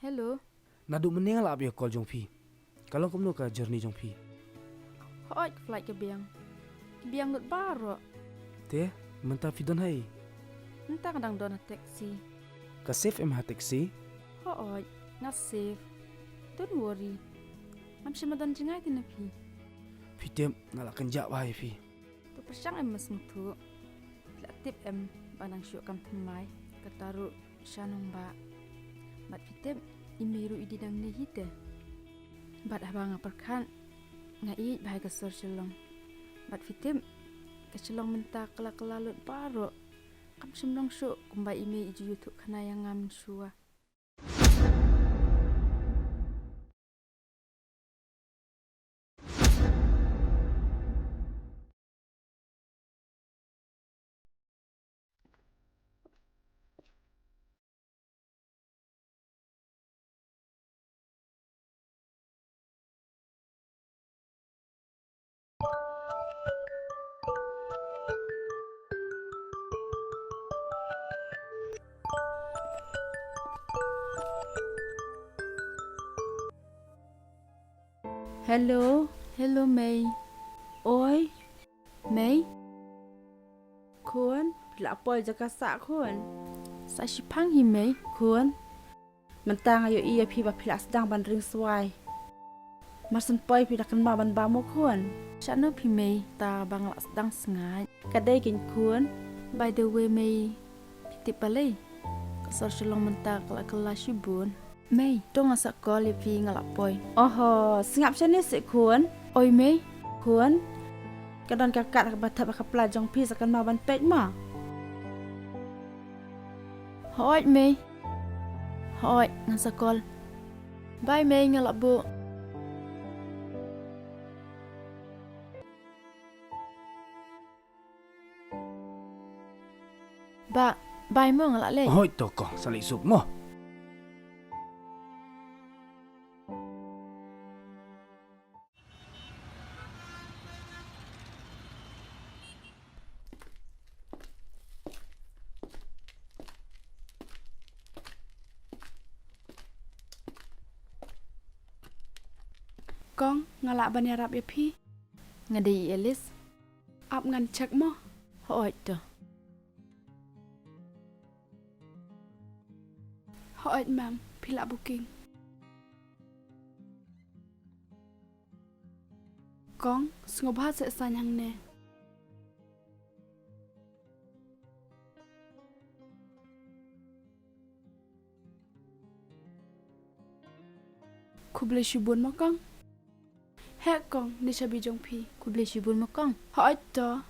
Hello. Nadu mening la abia call jong phi. Kalau kamu ka journey jong phi. Hoi flight ke biang. Ke biang lut baro. Te, mentar fi don hai. Entah kadang dona taxi. Ka safe em ha taxi. Hoi, ngat safe. Don't worry. Mam shamadan jingai tin pi. Fi tem ngala kenja wahai fi. Tu persang em mas mutu. La tip em banang syuk kam tmai. Kataru shanong ba. Bat fitem imiru idi dang ni hite. Bat abang perkan ngai bahai ka sor chelong. Bat fitem ka chelong menta kala lut baro. Kam shimlong syuk kumbai imi iju yutuk kana yang ngam syua. Hello May. Oi, May, Kuan, la poi jaka sa Kuan. sa shipang hi May. Kuan, mentang ayo iya pi ba pila sedang ban ring swai. Marsen poi pi dakan ma ban ba mo Kuan. Shano pi May ta bangla sedang sengai. Kadai kin Kuan, By the way May, titip balai. Kasar shalong menta kala shibun. May, dong asa call ya pi ngalak poi. oho, singap chane si Kuan. Oi May, Kuan, kadon kakak ka batap ka pelajong pi sakan ma ban pet ma. hoi May. Hoi, ngasa call. Bye May ngalak bu. Bye mo ngalak le. Hoi toko salik sup mo. Kong, ngalak ban yarap ya pi. Ngadi Alice. Ap ngan cek mo. Hoi to. Hoi mam, pila booking. Kong, sengobhat se sanyang ne. Ku boleh shubun mo Kong? Hek Kong, ni sabi jong pi. Ku boleh shibun mo kong. Hoi to.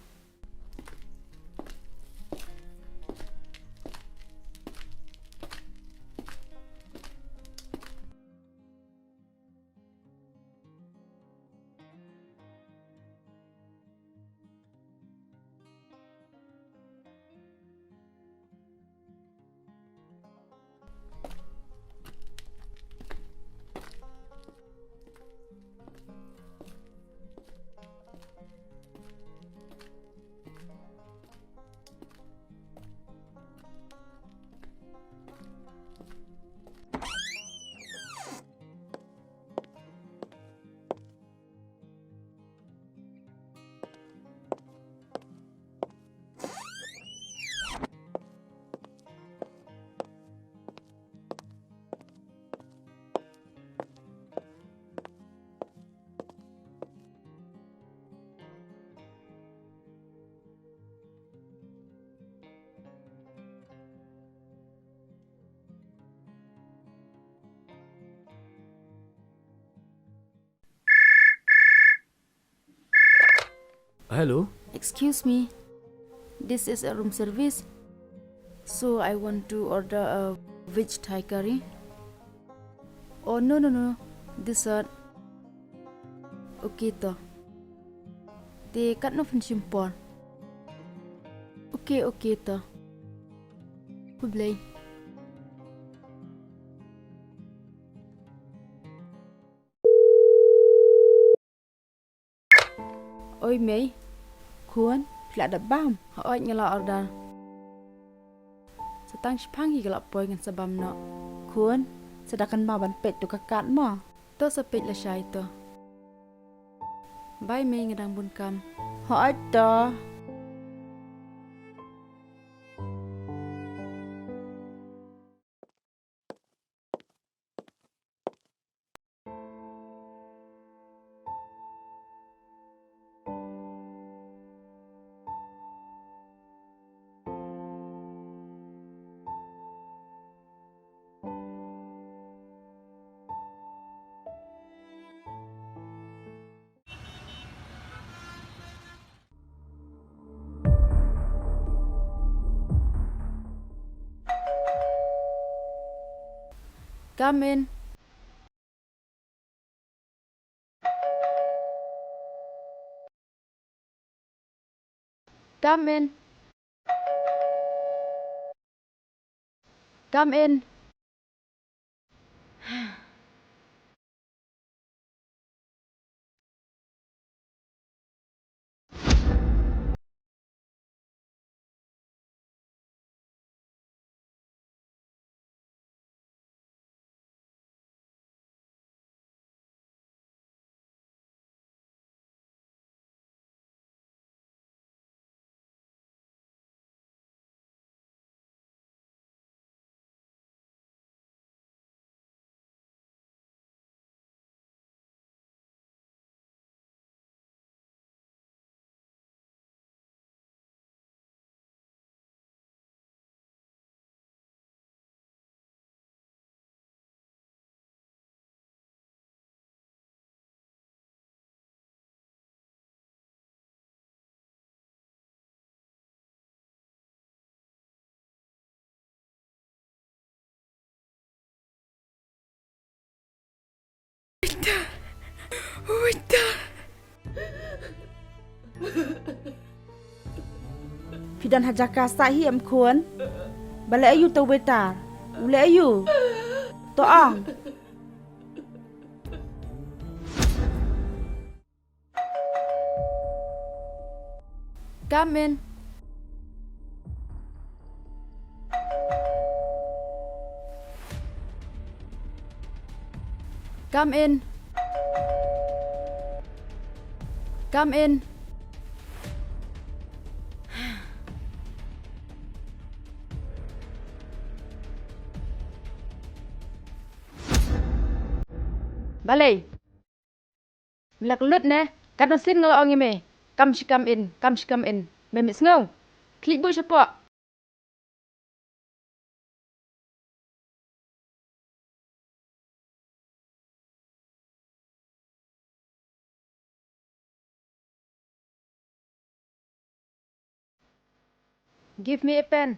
Hello. Excuse me. This is a room service. So I want to order a veg Thai curry. Oh no. Dessert. Okay to. Te kat no pensimpor. Okay to. Ku boleh. Oi May, Kuan, pila da bam. Hoi ngelak order. Setang shipang hi gelap poi ngan sabam no. Kuan, sedangkan ma ban pet tu kakat mo. To sepit la syai to. Bai me ngedang bun kam. Ho ai to. Come in. Come in. Come in. Pidan hajaka sa hi am khuan. Bale ayu to betar. Ule ayu. To ang. Come in. Come in. Come in. Balay. Milak lut ne. Kadang sin ngalo ongi me. Come she come in. Come she come in. Me mis ngau. Klik bu siapa? Give me a pen.